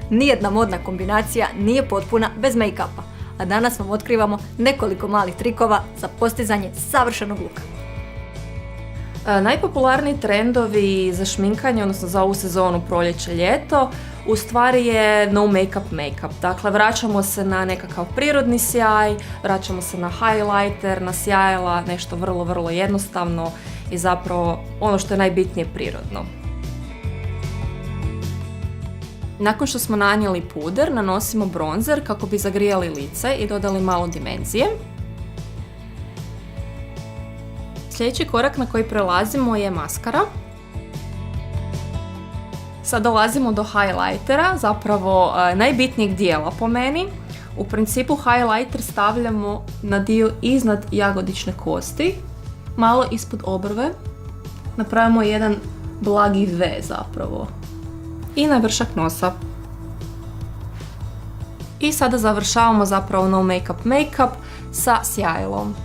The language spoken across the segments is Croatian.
Nijedna modna kombinacija nije potpuna bez make-upa, a danas vam otkrivamo nekoliko malih trikova za postizanje savršenog luka. Najpopularniji trendovi za šminkanje, odnosno za ovu sezonu proljeće-ljeto, u stvari je no make-up. Dakle, vraćamo se na nekakav prirodni sjaj, vraćamo se na highlighter, na sjajila, nešto vrlo, vrlo jednostavno i zapravo ono što je najbitnije prirodno. Nakon što smo nanijeli puder, nanosimo bronzer kako bi zagrijali lice i dodali malo dimenzije. Sljedeći korak na koji prelazimo je maskara. Sad dolazimo do highlightera, zapravo najbitnijeg dijela po meni. U principu highlighter stavljamo na dio iznad jagodične kosti, malo ispod obrve. Napravimo jedan blagi V zapravo. I na vršak nosa. I sada završavamo zapravo no make-up sa sjajilom.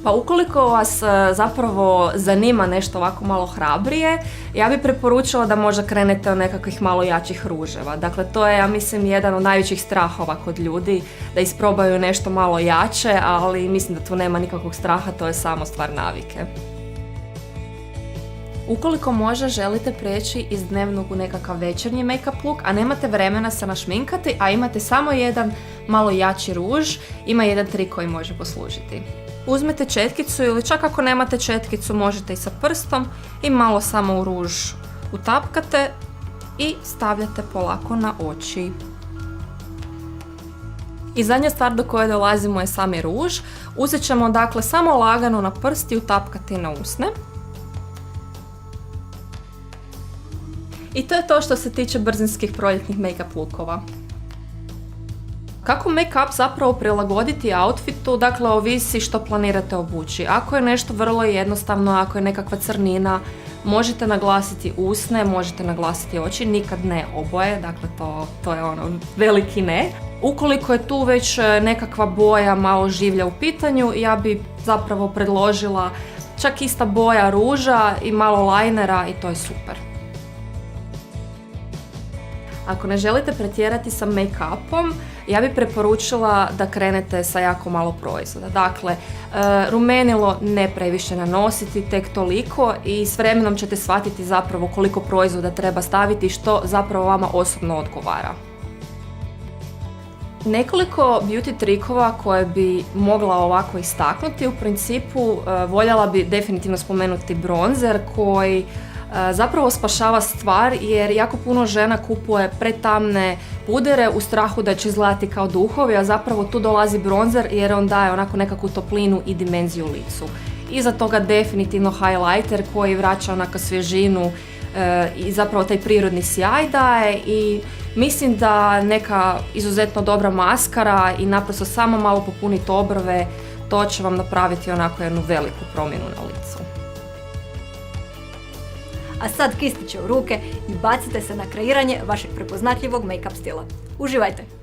Pa ukoliko vas zapravo zanima nešto ovako malo hrabrije, ja bih preporučila da možda krenete od nekakvih malo jačih ruževa. Dakle, to je, ja mislim, jedan od najvećih strahova kod ljudi, da isprobaju nešto malo jače, ali mislim da tu nema nikakvog straha, to je samo stvar navike. Ukoliko možda želite prijeći iz dnevnog u nekakav večernji make-up look, a nemate vremena se našminkati, a imate samo jedan malo jači ruž, ima jedan trik koji može poslužiti. Uzmete četkicu ili čak ako nemate četkicu možete i sa prstom i malo samo u ruž utapkate i stavljate polako na oči. I zadnja stvar do koje dolazimo je sami ruž. Uzet ćemo dakle samo lagano na prst i utapkati na usne. I to je to što se tiče brzinskih proljetnih make-up lookova. Kako make-up zapravo prilagoditi outfitu, dakle ovisi što planirate obući. Ako je nešto vrlo jednostavno, ako je nekakva crnina, možete naglasiti usne, možete naglasiti oči, nikad ne oboje, dakle to je ono veliki ne. Ukoliko je tu već nekakva boja malo življa u pitanju, ja bi zapravo predložila čak ista boja ruža i malo lajnera i to je super. Ako ne želite pretjerati sa make-upom, ja bih preporučila da krenete sa jako malo proizvoda. Dakle, rumenilo ne previše nanositi, tek toliko i s vremenom ćete shvatiti zapravo koliko proizvoda treba staviti i što zapravo vama osobno odgovara. Nekoliko beauty trikova koje bi mogla ovako istaknuti, u principu voljela bi definitivno spomenuti bronzer koji zapravo spašava stvar jer jako puno žena kupuje pretamne pudere u strahu da će izgledati kao duhovi, a zapravo tu dolazi bronzer jer on daje onako nekakvu toplinu i dimenziju licu. Iza toga definitivno highlighter koji vraća onako svježinu i zapravo taj prirodni sjaj daje i mislim da neka izuzetno dobra maskara i naprosto samo malo popuniti obrve, to će vam napraviti onako jednu veliku promjenu na licu. A sad kistiće u ruke i bacite se na kreiranje vašeg prepoznatljivog make-up stila. Uživajte!